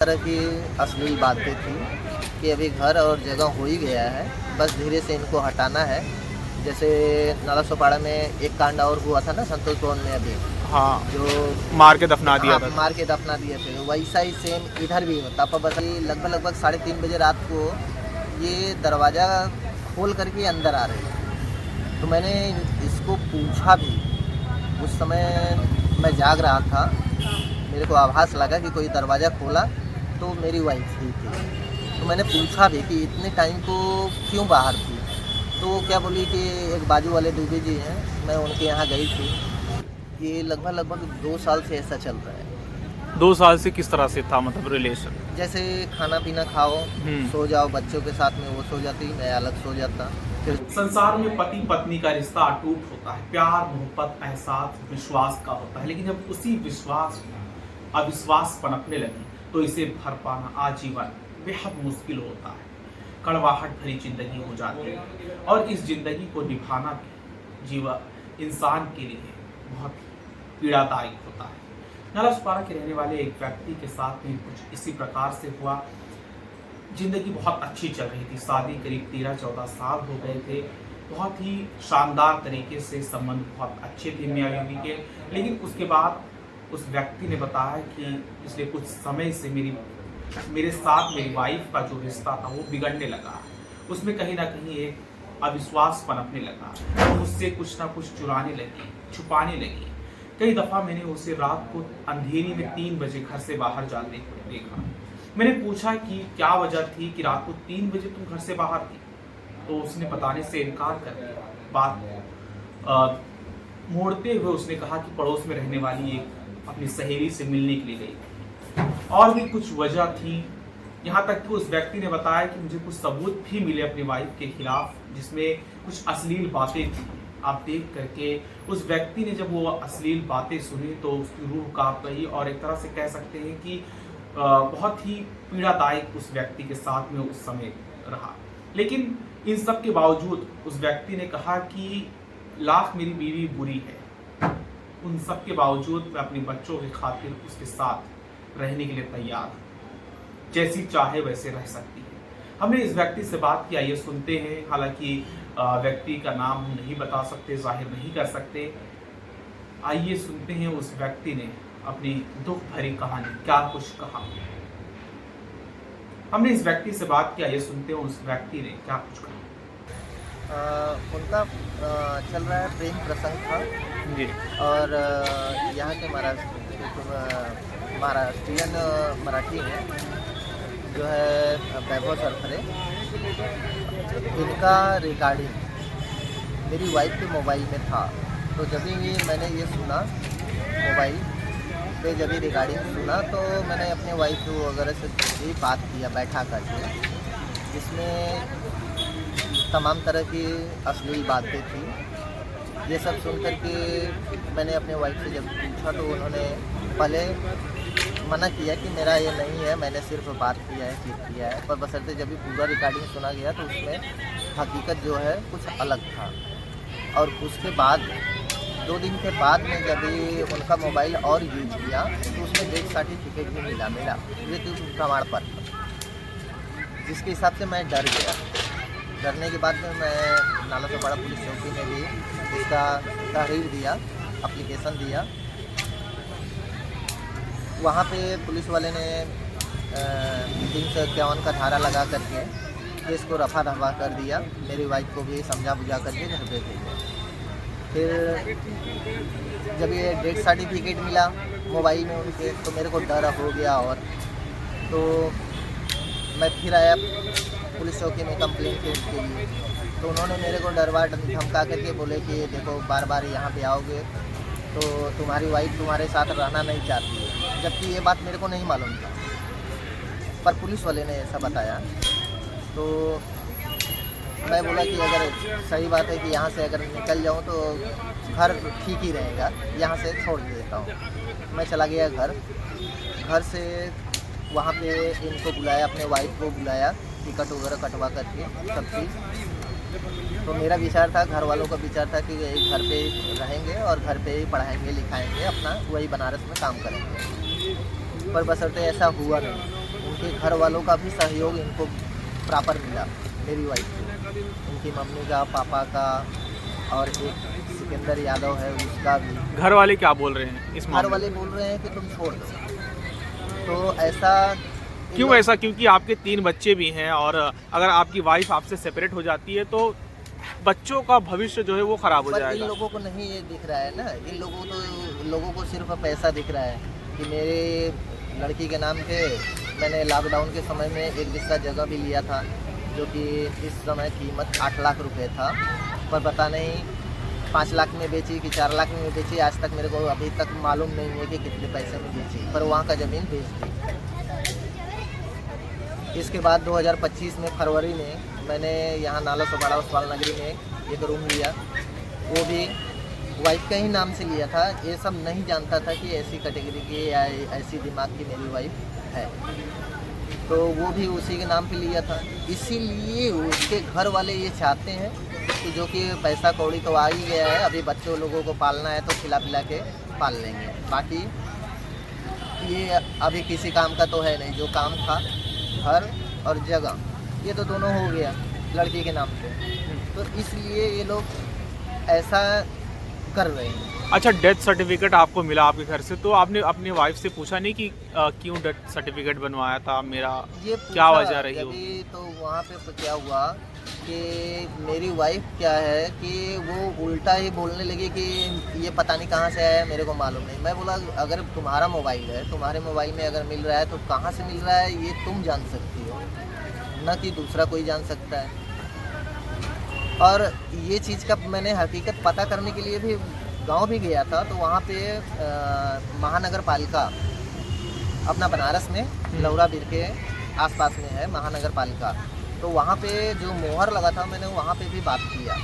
तरह की अश्लील बातें थी कि अभी घर और जगह हो ही गया है, बस धीरे से इनको हटाना है। जैसे नाला सोपाड़ा में एक कांड और हुआ था ना संतोष भवन में अभी, हाँ, जो मार के दफना दिया हाँ था। मार के दफना दिए थे, वैसा ही सेम इधर भी होता। पर बस ये लगभग 3:30 बजे रात को ये दरवाज़ा खोल करके अंदर आ रहे थे। तो मैंने इसको पूछा भी, उस समय मैं जाग रहा था, मेरे को आभास लगा कि कोई दरवाज़ा खोला तो मेरी वाइफ ही थी। तो मैंने पूछा भी कि इतने टाइम को क्यों बाहर थी। तो वो क्या बोली कि एक बाजू वाले दुबे जी हैं, मैं उनके यहाँ गई थी। ये लगभग 2 साल से ऐसा चल रहा है। 2 साल से किस तरह से था मतलब रिलेशन? जैसे खाना पीना खाओ, हम्म। सो जाओ, बच्चों के साथ में वो सो जाती, मैं अलग सो जाता। फिर संसार में पति पत्नी का रिश्ता अटूट होता है, प्यार मोहब्बत एहसास विश्वास का होता है, लेकिन जब उसी विश्वास में अविश्वास पनपने लगे तो इसे भर पाना आजीवन बेहद मुश्किल होता है। कड़वाहट भरी जिंदगी हो जाती है और इस जिंदगी को निभाना भी जीवन इंसान के लिए बहुत पीड़ादायक होता है। नाला सोपारा के रहने वाले एक व्यक्ति के साथ भी कुछ इसी प्रकार से हुआ। जिंदगी बहुत अच्छी चल रही थी, शादी करीब 13-14 साल हो गए थे, बहुत ही शानदार तरीके से संबंध बहुत अच्छे थे मियां बीवी के। लेकिन उसके बाद उस व्यक्ति ने बताया कि पिछले कुछ समय से मेरे साथ मेरी वाइफ का जो रिश्ता था वो बिगड़ने लगा, उसमें कहीं ना कहीं एक अविश्वास पनपने लगा, वो मुझसे कुछ ना कुछ चुराने लगी, छुपाने लगी। कई दफ़ा मैंने उसे रात को अंधेरी में 3 बजे घर से बाहर जाते हुए देखा। मैंने पूछा कि क्या वजह थी कि रात को 3 बजे तुम घर से बाहर थी, तो उसने बताने से इनकार कर दिया। बात मोड़ते हुए उसने कहा कि पड़ोस में रहने वाली एक अपनी सहेली से मिलने के लिए गई थी, और भी कुछ वजह थी। यहाँ तक कि उस व्यक्ति ने बताया कि मुझे कुछ सबूत भी मिले अपनी वाइफ के खिलाफ, जिसमें कुछ अश्लील बातें थी। आप देख करके उस व्यक्ति ने जब वो अश्लील बातें सुनी तो उसकी रूह कांप गई, और एक तरह से कह सकते हैं कि बहुत ही पीड़ादायक उस व्यक्ति के साथ में उस समय रहा। लेकिन इन सब के बावजूद उस व्यक्ति ने कहा कि लाख मेरी बीवी बुरी है, उन सब के बावजूद मैं अपने बच्चों की खातिर उसके साथ रहने के लिए तैयार हूँ, जैसी चाहे वैसे रह सकती है। हमने इस व्यक्ति से बात की, आइए सुनते हैं। हालांकि व्यक्ति का नाम हम नहीं बता सकते, जाहिर नहीं कर सकते। आइए सुनते हैं उस व्यक्ति ने अपनी दुख भरी कहानी क्या कुछ कहा। हमने इस व्यक्ति से बात की, आइए सुनते हैं उस व्यक्ति ने क्या कुछ कहा। उनका चल रहा है प्रेम प्रसंग था जी। और यहाँ के महाराष्ट्रियन मराठी हैं जो है वैभव सरफरे, इनका रिकॉर्डिंग मेरी वाइफ के मोबाइल में था। तो जब भी मैंने ये सुना मोबाइल पे, जब भी रिकॉर्डिंग सुना, तो मैंने अपने वाइफ वगैरह से भी बात किया बैठा करके, जिसमें तमाम तरह की अश्लील बातें थी। ये सब सुन कर के मैंने अपने वाइफ से जब पूछा तो उन्होंने पहले मना किया कि मेरा ये नहीं है, मैंने सिर्फ बात किया है, चीट किया है। पर बशर्ते जब भी पूरा रिकॉर्डिंग सुना गया तो उसमें हकीकत जो है कुछ अलग था। और उसके बाद 2 दिन के बाद में जब भी उनका मोबाइल और यूज किया तो उसमें डेथ सर्टिफिकेट भी मिला, मेरा मृत्यु प्रमाण पत्र, जिसके हिसाब से मैं डर गया। डरने के बाद में मैं नाला सोपाड़ा पुलिस चौकी में भी इसका तहरीर दिया, एप्लीकेशन दिया। वहाँ पे पुलिस वाले ने 351 का धारा लगा करके केस को रफा दफा कर दिया। मेरी वाइफ को भी समझा बुझा करके घर पे भेजा। फिर जब ये डेथ सर्टिफिकेट मिला मोबाइल में उनके, तो मेरे को डर हो गया। और तो मैं फिर आया पुलिस चौकी में कंप्लेंट के लिए, तो उन्होंने मेरे को डरवा धमका करके बोले कि देखो बार बार यहाँ पे आओगे तो तुम्हारी वाइफ तुम्हारे साथ रहना नहीं चाहती है, जबकि ये बात मेरे को नहीं मालूम था, पर पुलिस वाले ने ऐसा बताया। तो मैं बोला कि अगर सही बात है कि यहाँ से अगर निकल जाऊँ तो घर ठीक ही रहेगा, यहाँ से छोड़ देता हूँ। मैं चला गया घर से वहाँ पे इनको बुलाया, अपने वाइफ को बुलाया, टिकट वगैरह कटवा करके सब चीज़। तो मेरा विचार था, घर वालों का विचार था कि घर पे रहेंगे और घर पे ही पढ़ाएंगे लिखाएंगे, अपना वही बनारस में काम करेंगे। पर बशर्ते ऐसा हुआ नहीं। इनके घर वालों का भी सहयोग इनको प्रॉपर मिला, मेरी वाइफ को, इनकी मम्मी का, पापा का, और एक सिकंदर यादव है उसका भी। घर वाले क्या बोल रहे हैं इस घर मामले वाले में? बोल रहे हैं कि तुम छोड़ दो, तो ऐसा क्यों ऐसा? क्योंकि आपके 3 बच्चे भी हैं और अगर आपकी वाइफ आपसे सेपरेट हो जाती है तो बच्चों का भविष्य जो है वो खराब हो पर इन जाएगा। लोगों को नहीं ये दिख रहा है ना, इन लोगों को सिर्फ पैसा दिख रहा है कि मेरे लड़की के नाम पे मैंने लॉकडाउन के समय में एक बिस्सा जगह भी लिया था, जो कि इस समय कीमत 8 लाख रुपए था, पर पता नहीं 5 लाख में बेची कि 4 लाख में बेची, आज तक मेरे को अभी तक मालूम नहीं है कि कितने पैसे में बेची, पर वहाँ का ज़मीन बेच दी। इसके बाद 2025 में फरवरी में मैंने यहाँ नाला सोपाड़ा उस्माल नगरी में एक रूम लिया, वो भी वाइफ का ही नाम से लिया था। ये सब नहीं जानता था कि ऐसी कैटेगरी की या ऐसी दिमाग की मेरी वाइफ है, तो वो भी उसी के नाम पे लिया था। इसीलिए उसके घर वाले ये चाहते हैं कि जो कि पैसा कौड़ी तो आ ही गया है, अभी बच्चों लोगों को पालना है तो खिला पिला के पाल लेंगे, बाकी ये अभी किसी काम का तो है नहीं। जो काम था घर और जगह, ये तो दोनों हो गया लड़की के नाम पे, तो इसलिए ये लोग ऐसा कर रहे हैं। अच्छा, डेथ सर्टिफिकेट आपको मिला आपके घर से, तो आपने अपनी वाइफ से पूछा नहीं कि क्यों डेथ सर्टिफिकेट बनवाया था मेरा, ये क्या वजह रही हो? अभी तो वहाँ पे तो क्या हुआ कि मेरी वाइफ क्या है कि वो उल्टा ही बोलने लगी कि ये पता नहीं कहाँ से आया, मेरे को मालूम नहीं। मैं बोला अगर तुम्हारा मोबाइल है, तुम्हारे मोबाइल में अगर मिल रहा है तो कहाँ से मिल रहा है ये तुम जान सकती हो, न कि दूसरा कोई जान सकता है। और ये चीज़ का मैंने हकीकत पता करने के लिए भी गांव भी गया था, तो वहाँ पे महानगर पालिका अपना बनारस में लौरा बीर के आसपास में है महानगर पालिका, तो वहाँ पे जो मोहर लगा था मैंने वहाँ पे भी बात किया,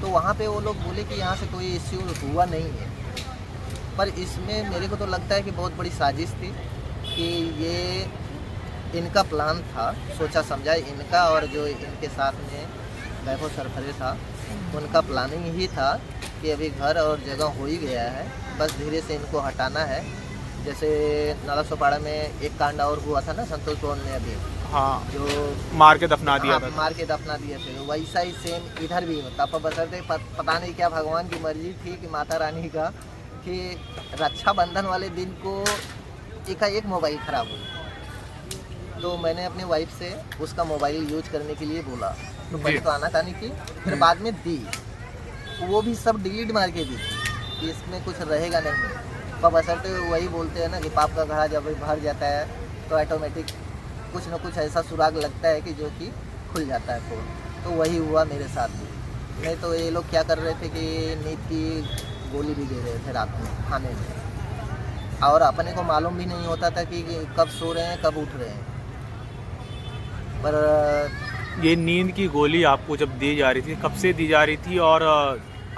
तो वहाँ पे वो लोग बोले कि यहाँ से कोई इश्यू हुआ नहीं है। पर इसमें मेरे को तो लगता है कि बहुत बड़ी साजिश थी, कि ये इनका प्लान था, सोचा समझा इनका और जो इनके साथ में वैभव सरफरे था उनका प्लानिंग ही था कि अभी घर और जगह हो ही गया है, बस धीरे से इनको हटाना है। जैसे नाला सोपाड़ा में एक कांड और हुआ था ना संतोष भवन में अभी, हाँ, जो मार के दफना दिया था। मार के दफना दिए थे, वैसा ही सेम इधर भी होता। पर बसरते पता नहीं क्या भगवान की मर्जी थी कि माता रानी का, कि रक्षाबंधन वाले दिन को एकाएक मोबाइल ख़राब हुई, तो मैंने अपनी वाइफ से उसका मोबाइल यूज करने के लिए बोला, तो पहले तो आनाकानी की, फिर बाद में दी, वो भी सब डिलीट मार के दी कि इसमें कुछ रहेगा नहीं। पर बसरते वही बोलते हैं ना कि पाप का घड़ा जब भर जाता है तो ऑटोमेटिक कुछ न कुछ ऐसा सुराग लगता है कि जो कि खुल जाता है फ़ोन, तो वही हुआ मेरे साथ भी। नहीं तो ये लोग क्या कर रहे थे कि नींद की गोली भी दे रहे थे रात में खाने में, और अपने को मालूम भी नहीं होता था कि कब सो रहे हैं कब उठ रहे हैं। पर ये नींद की गोली आपको जब दी जा रही थी, कब से दी जा रही थी, और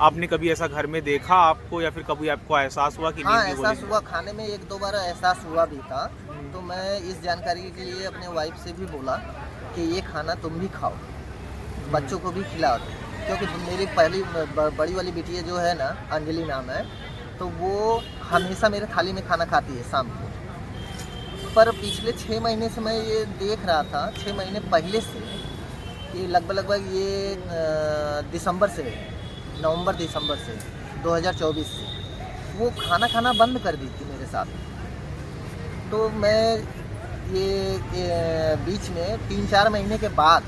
आपने कभी ऐसा घर में देखा आपको, या फिर कभी आपको एहसास हुआ कि हाँ, नींद की गोली? एहसास हुआ, खाने में 1-2 बार एहसास हुआ भी था, तो मैं इस जानकारी के लिए अपने वाइफ से भी बोला कि ये खाना तुम भी खाओ, बच्चों को भी खिलाओ, क्योंकि मेरी पहली बड़ी वाली बिटिया जो है ना, अंजलि नाम है, तो वो हमेशा मेरे थाली में खाना खाती है शाम को। पर पिछले 6 महीने से मैं ये देख रहा था, 6 महीने पहले से, कि लगभग ये दिसंबर से, नवंबर दिसंबर से 2024 से वो खाना खाना बंद कर दी थी मेरे साथ। तो मैं ये बीच में 3-4 महीने के बाद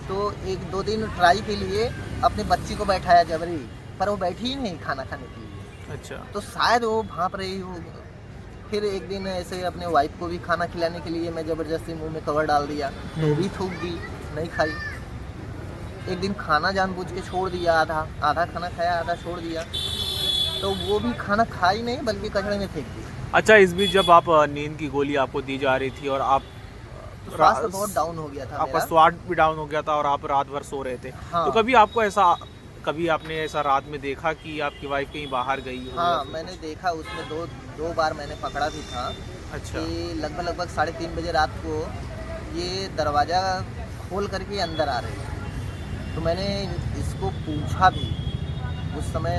तो 1-2 दिन ट्राई के लिए अपने बच्ची को बैठाया जबरी, पर वो बैठी ही नहीं खाना खाने के लिए। अच्छा, तो शायद वो भांप रही हो। फिर एक दिन ऐसे अपने वाइफ को भी खाना खिलाने के लिए मैं ज़बरदस्ती मुंह में कवर डाल दिया, तो भी थूक दी, नहीं खाई। एक दिन खाना जानबूझ के छोड़ दिया, आधा खाना खाया, आधा छोड़ दिया, तो वो भी खाना खाई नहीं बल्कि कचड़े में फेंक दी। अच्छा, इस बीच जब आप नींद की गोली आपको दी जा रही थी और आप तो स्वास्थ्य बहुत डाउन हो गया था आपका मेरा। स्वास्थ्य भी डाउन हो गया था और आप रात भर सो रहे थे, हाँ। तो कभी आपने ऐसा रात में देखा कि आपकी वाइफ कहीं बाहर गई हो? हाँ, मैंने देखा, उसमें दो बार मैंने पकड़ा भी था। अच्छा, कि लगभग 3:30 बजे रात को ये दरवाज़ा खोल करके अंदर आ रही है, तो मैंने इसको पूछा भी। उस समय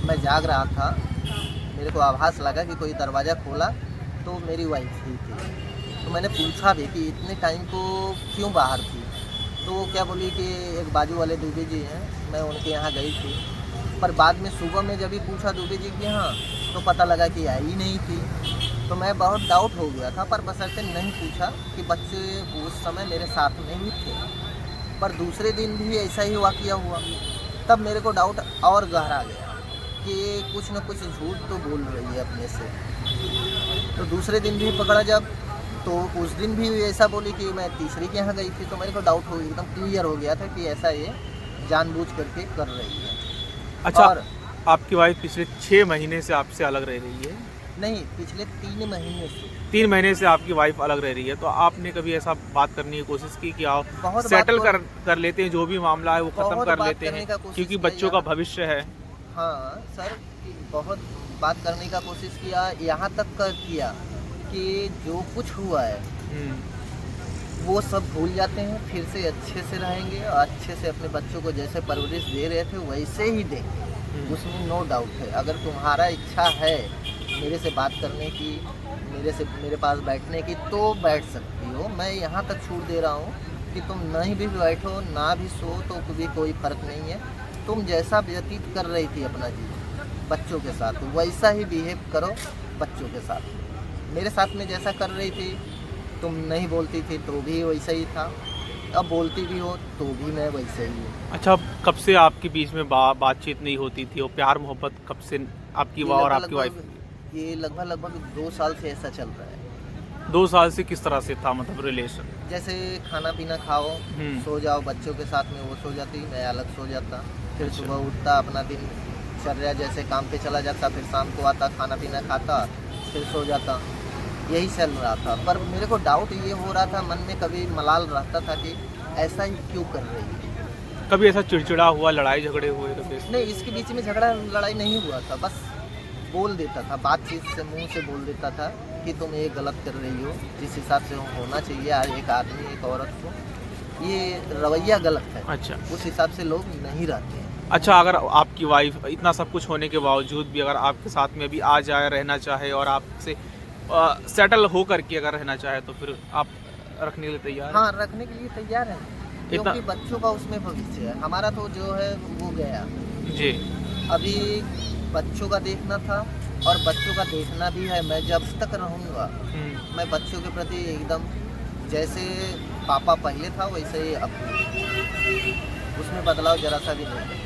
मैं जाग रहा था, मेरे को आभास लगा कि कोई दरवाज़ा खोला, तो मेरी वाइफ ही थी। तो मैंने पूछा भी कि इतने टाइम को क्यों बाहर थी, तो वो क्या बोली कि एक बाजू वाले दुबे जी हैं, मैं उनके यहाँ गई थी। पर बाद में सुबह में जब भी पूछा दुबे जी के यहाँ, तो पता लगा कि आई ही नहीं थी। तो मैं बहुत डाउट हो गया था, पर बशर्ते नहीं पूछा कि बच्चे उस समय मेरे साथ में ही थे। पर दूसरे दिन भी ऐसा ही वाक़या हुआ। तब मेरे को डाउट और गहरा गया कि कुछ न कुछ झूठ तो बोल रही है अपने से। तो दूसरे दिन भी पकड़ा जब, तो उस दिन भी ऐसा बोली कि मैं तीसरी के यहाँ गई थी। तो मेरे को डाउट हो एकदम क्लियर हो गया था कि ऐसा ये जानबूझ करके कर रही है। अच्छा, और आपकी वाइफ पिछले 6 महीने से आपसे अलग रह रही है? नहीं, पिछले 3 महीने से। 3 महीने से आपकी वाइफ अलग रह रही है, तो आपने कभी ऐसा बात करने की कोशिश की कि आप बहुत सेटल बात कर लेते हैं, जो भी मामला है वो ख़त्म बहुत कर बात लेते करने हैं, का कोशिश क्योंकि किया बच्चों का यार। भविष्य है। हाँ सर, बहुत बात करने का कोशिश किया, यहाँ तक किया कि जो कुछ हुआ है वो सब भूल जाते हैं, फिर से अच्छे से रहेंगे और अच्छे से अपने बच्चों को जैसे परवरिश दे रहे थे वैसे ही देंगे। उसमें नो डाउट है। अगर तुम्हारा इच्छा है मेरे से बात करने की, मेरे पास बैठने की, तो बैठ सकती हो। मैं यहाँ तक छूट दे रहा हूँ कि तुम नहीं भी बैठो ना भी सो तो भी कोई फ़र्क नहीं है। तुम जैसा व्यतीत कर रही थी अपना जीवन बच्चों के साथ, वैसा ही बिहेव करो बच्चों के साथ। मेरे साथ में जैसा कर रही थी, तुम नहीं बोलती थी तो भी वैसा ही था, अब बोलती भी हो तो भी मैं वैसे ही हूँ। अच्छा, कब से आपके बीच में बातचीत नहीं होती थी, और प्यार मोहब्बत कब से आपकी और आपकी वाइफ? ये लगभग 2 साल से ऐसा चल रहा है। 2 साल से किस तरह से था, मतलब रिलेशन? जैसे खाना पीना खाओ, सो जाओ, बच्चों के साथ में वो सो जाती, मैं अलग सो जाता। फिर अच्छा। सुबह उठता, अपना दिन चर्या जैसे काम पे चला जाता, फिर शाम को आता, खाना पीना खाता, फिर सो जाता। यही चल रहा था। पर मेरे को डाउट ये हो रहा था, मन में कभी मलाल रहता था कि ऐसा ही क्यों कर रही है। कभी ऐसा चिड़चिड़ा हुआ, लड़ाई झगड़े हुए कभी? नहीं, इसके बीच में झगड़ा लड़ाई नहीं हुआ था, बस बोल देता था, बातचीत से मुंह से बोल देता था कि तुम ये गलत कर रही हो, जिस हिसाब से होना चाहिए आज एक आदमी एक औरत को, ये रवैया गलत है। अच्छा, उस हिसाब से लोग नहीं रहते हैं। अच्छा, अगर आपकी वाइफ इतना सब कुछ होने के बावजूद भी अगर आपके साथ में अभी आ जाए, रहना चाहे और आपसे सेटल हो करके अगर रहना चाहे, तो फिर आप रखने के लिए तैयार हैं? हाँ, रखने के लिए तैयार है, क्योंकि बच्चों का उसमें भविष्य है। हमारा तो जो है वो गया जी। अभी बच्चों का देखना था, और बच्चों का देखना भी है। मैं जब तक रहूँगा मैं बच्चों के प्रति एकदम जैसे पापा पहले था वैसे ही अब, उसमें बदलाव जरा सा भी नहीं है।